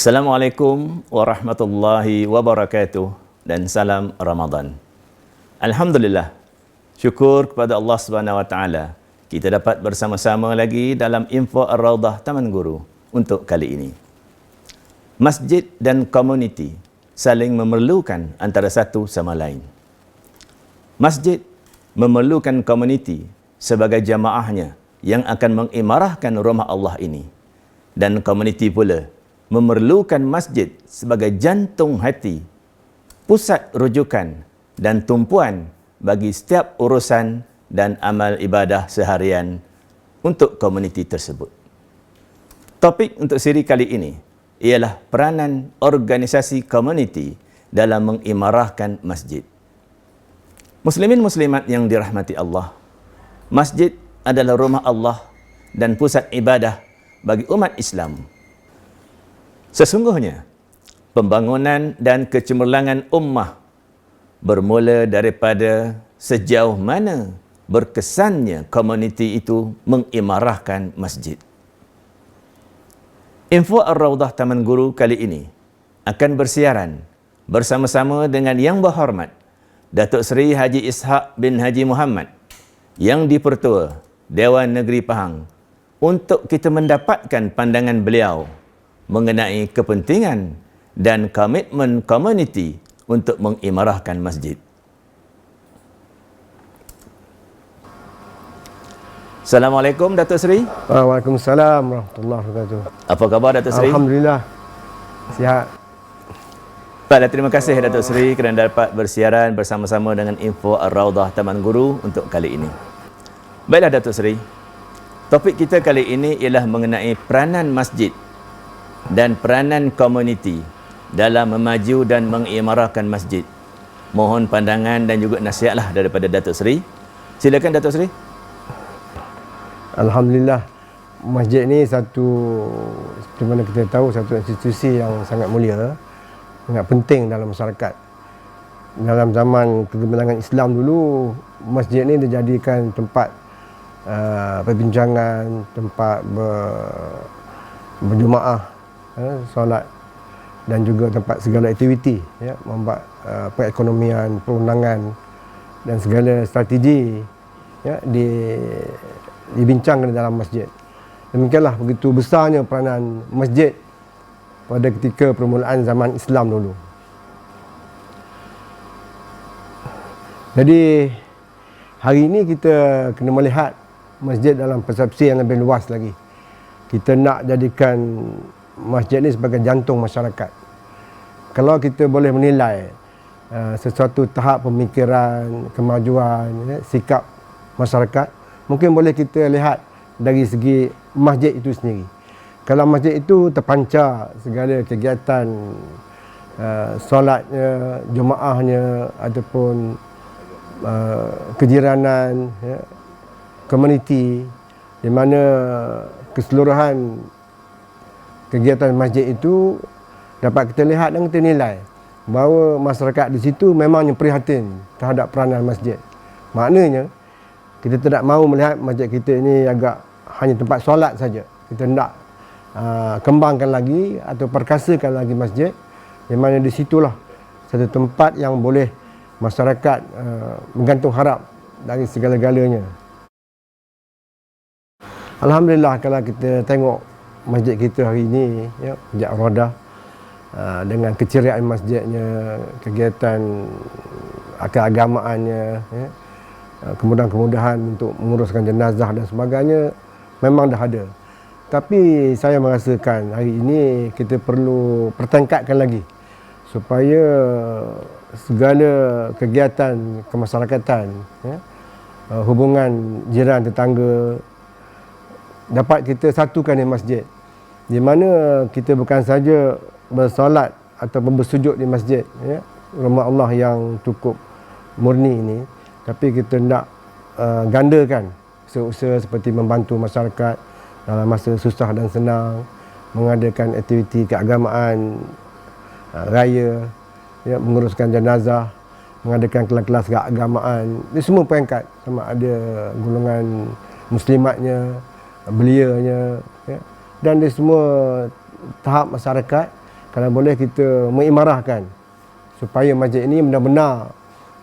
Assalamualaikum warahmatullahi wabarakatuh dan salam Ramadan. Alhamdulillah, syukur kepada Allah Subhanahu Wa Taala kita dapat bersama-sama lagi dalam Info Ar-Raudhah Taman Guru untuk kali ini. Masjid dan komuniti saling memerlukan antara satu sama lain. Masjid memerlukan komuniti sebagai jamaahnya yang akan mengimarahkan rumah Allah ini, dan komuniti pula memerlukan masjid sebagai jantung hati, pusat rujukan dan tumpuan bagi setiap urusan dan amal ibadah seharian untuk komuniti tersebut. Topik untuk siri kali ini ialah peranan organisasi komuniti dalam mengimarahkan masjid. Muslimin muslimat yang dirahmati Allah, masjid adalah rumah Allah dan pusat ibadah bagi umat Islam. Sesungguhnya, pembangunan dan kecemerlangan ummah bermula daripada sejauh mana berkesannya komuniti itu mengimarahkan masjid. Info Ar-Raudhah Taman Guru kali ini akan bersiaran bersama-sama dengan Yang Berhormat Datuk Seri Haji Ishaq bin Haji Muhammad, Yang di-Pertua Dewan Negeri Pahang, untuk kita mendapatkan pandangan beliau mengenai kepentingan dan komitmen komuniti untuk mengimarahkan masjid. Assalamualaikum Datuk Seri. Waalaikumsalam warahmatullahi wabarakatuh. Apa khabar Datuk Seri? Alhamdulillah, sihat. Baiklah, terima kasih Datuk Seri kerana dapat bersiaran bersama-sama dengan Info Ar-Raudhah Taman Guru untuk kali ini. Baiklah Datuk Seri, topik kita kali ini ialah mengenai peranan masjid dan peranan komuniti dalam memaju dan mengimarahkan masjid. Mohon pandangan dan juga nasihatlah daripada Datuk Seri. Silakan Datuk Seri. Alhamdulillah, masjid ni seperti mana kita tahu, satu institusi yang sangat mulia, sangat penting dalam masyarakat. Dalam zaman kegemilangan Islam dulu, masjid ni dijadikan tempat perbincangan, tempat berjemaah, solat, dan juga tempat segala aktiviti, ya, membuat perekonomian, perundangan dan segala strategi, ya, dibincangkan dalam masjid. Demikianlah begitu besarnya peranan masjid pada ketika permulaan zaman Islam dulu. Jadi hari ini kita kena melihat masjid dalam persepsi yang lebih luas lagi. Kita nak jadikan masjid ni sebagai jantung masyarakat. Kalau kita boleh menilai sesuatu tahap pemikiran, kemajuan, ya, sikap masyarakat, mungkin boleh kita lihat dari segi masjid itu sendiri. Kalau masjid itu terpancar segala kegiatan solatnya, jemaahnya, ataupun kejiranan, ya, komuniti, di mana keseluruhan kegiatan masjid itu dapat kita lihat dan kita nilai bahawa masyarakat di situ memangnya prihatin terhadap peranan masjid. Maknanya, kita tidak mahu melihat masjid kita ini agak hanya tempat solat saja. Kita nak kembangkan lagi atau perkasakan lagi masjid, di mana di situlah satu tempat yang boleh masyarakat menggantung harap dari segala-galanya. Alhamdulillah, kalau kita tengok masjid kita hari ini, ya, Masjid Ar-Raudhah, dengan keceriaan masjidnya, kegiatan keagamaannya, ya, kemudahan-kemudahan untuk menguruskan jenazah dan sebagainya, memang dah ada. Tapi saya merasakan hari ini kita perlu pertingkatkan lagi supaya segala kegiatan kemasyarakatan, ya, hubungan jiran tetangga dapat kita satukan di masjid, di mana kita bukan saja bersolat ataupun bersujud di masjid, ya, rumah Allah yang cukup murni ini, tapi kita nak gandakan usaha-usaha seperti membantu masyarakat dalam masa susah dan senang, mengadakan aktiviti keagamaan raya, ya, menguruskan jenazah, mengadakan kelas-kelas keagamaan di semua peringkat, sama ada golongan muslimatnya, belianya, ya, dan di semua tahap masyarakat kalau boleh kita mengimarahkan supaya masjid ini benar-benar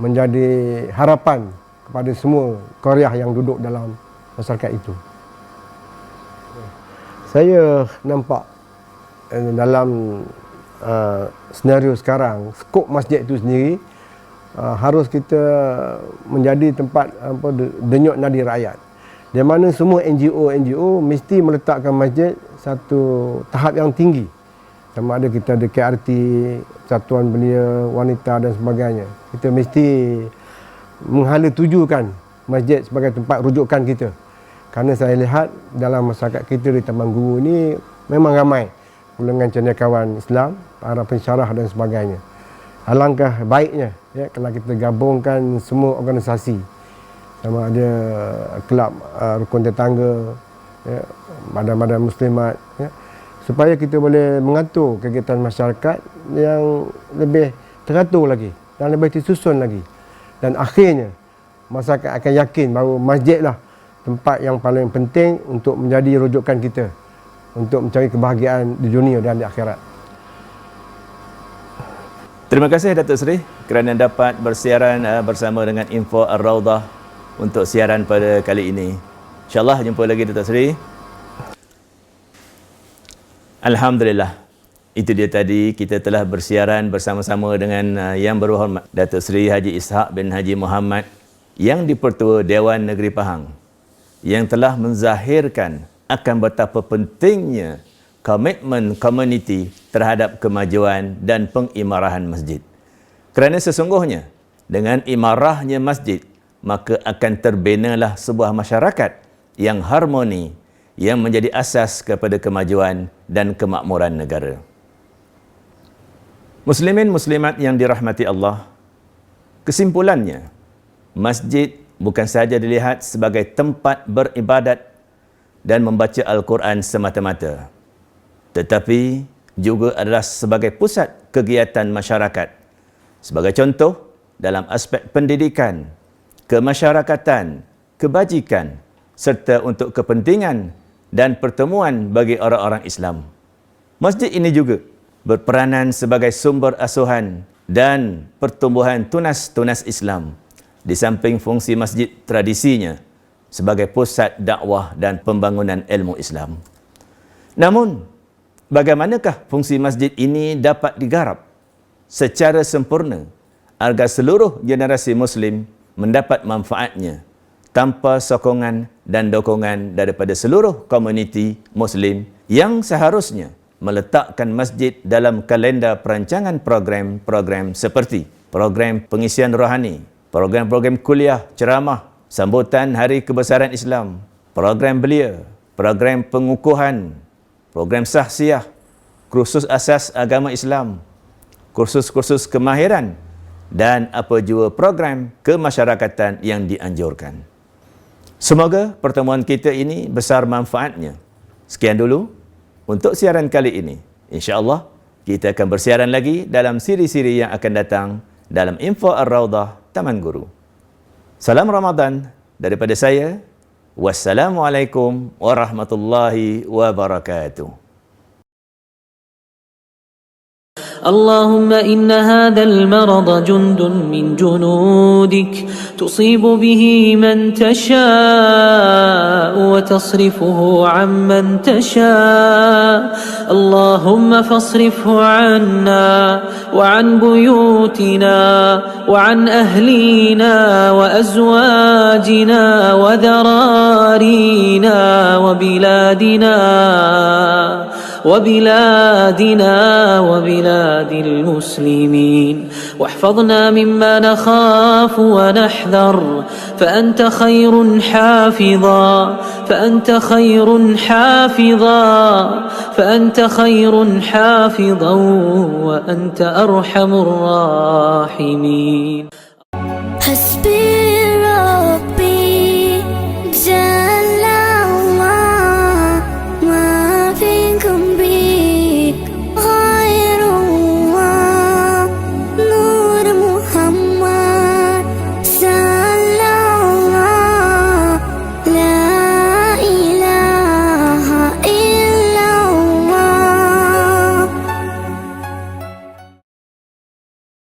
menjadi harapan kepada semua Korea yang duduk dalam masyarakat itu. Saya nampak dalam senario sekarang, skop masjid itu sendiri harus kita menjadi tempat denyut nadi rakyat. Di mana semua NGO mesti meletakkan masjid satu tahap yang tinggi. Sama ada kita ada KRT, Satuan Belia Wanita dan sebagainya. Kita mesti menghala tujukan masjid sebagai tempat rujukan kita. Kerana saya lihat dalam masyarakat kita di Taman Guru ini memang ramai golongan cendekiawan Islam, para pensyarah dan sebagainya. Alangkah baiknya ya, kalau kita gabungkan semua organisasi, sama ada kelab rukun tetangga, ya, badan-badan muslimat, ya, supaya kita boleh mengatur kegiatan masyarakat yang lebih teratur lagi dan lebih disusun lagi. Dan akhirnya masyarakat akan yakin bahawa masjidlah tempat yang paling penting untuk menjadi rujukan kita untuk mencari kebahagiaan di dunia dan di akhirat. Terima kasih Datuk Seri kerana dapat bersiaran bersama dengan Info Ar-Rawdah untuk siaran pada kali ini. InsyaAllah jumpa lagi Datuk Seri. Alhamdulillah, itu dia tadi kita telah bersiaran bersama-sama dengan Yang Berhormat Datuk Seri Haji Ishaq bin Haji Muhammad, Yang di-Pertua Dewan Negeri Pahang, yang telah menzahirkan akan betapa pentingnya komitmen komuniti terhadap kemajuan dan pengimarahan masjid. Kerana sesungguhnya dengan imarahnya masjid, maka akan terbinalah sebuah masyarakat yang harmoni, yang menjadi asas kepada kemajuan dan kemakmuran negara. Muslimin muslimat yang dirahmati Allah, kesimpulannya, masjid bukan sahaja dilihat sebagai tempat beribadat dan membaca Al-Quran semata-mata, tetapi juga adalah sebagai pusat kegiatan masyarakat. Sebagai contoh, dalam aspek pendidikan, kemasyarakatan, kebajikan, serta untuk kepentingan dan pertemuan bagi orang-orang Islam. Masjid ini juga berperanan sebagai sumber asuhan dan pertumbuhan tunas-tunas Islam, di samping fungsi masjid tradisinya sebagai pusat dakwah dan pembangunan ilmu Islam. Namun, bagaimanakah fungsi masjid ini dapat digarap secara sempurna agar seluruh generasi Muslim mendapat manfaatnya tanpa sokongan dan dokongan daripada seluruh komuniti Muslim yang seharusnya meletakkan masjid dalam kalender perancangan program-program seperti program pengisian rohani, program-program kuliah, ceramah, sambutan Hari Kebesaran Islam, program belia, program pengukuhan, program sahsiah, kursus asas agama Islam, kursus-kursus kemahiran, dan apa jua program kemasyarakatan yang dianjurkan. Semoga pertemuan kita ini besar manfaatnya. Sekian dulu untuk siaran kali ini. InsyaAllah kita akan bersiaran lagi dalam siri-siri yang akan datang dalam Info Ar-Rawdah Taman Guru. Salam Ramadan daripada saya. Wassalamualaikum warahmatullahi wabarakatuh. اللهم إن هذا المرض جند من جنودك تصيب به من تشاء وتصرفه عمن تشاء اللهم فاصرفه عنا وعن بيوتنا وعن أهلينا وأزواجنا وذرارينا وبلاد المسلمين واحفظنا مما نخاف ونحذر فأنت خير حافظا وأنت أرحم الراحمين.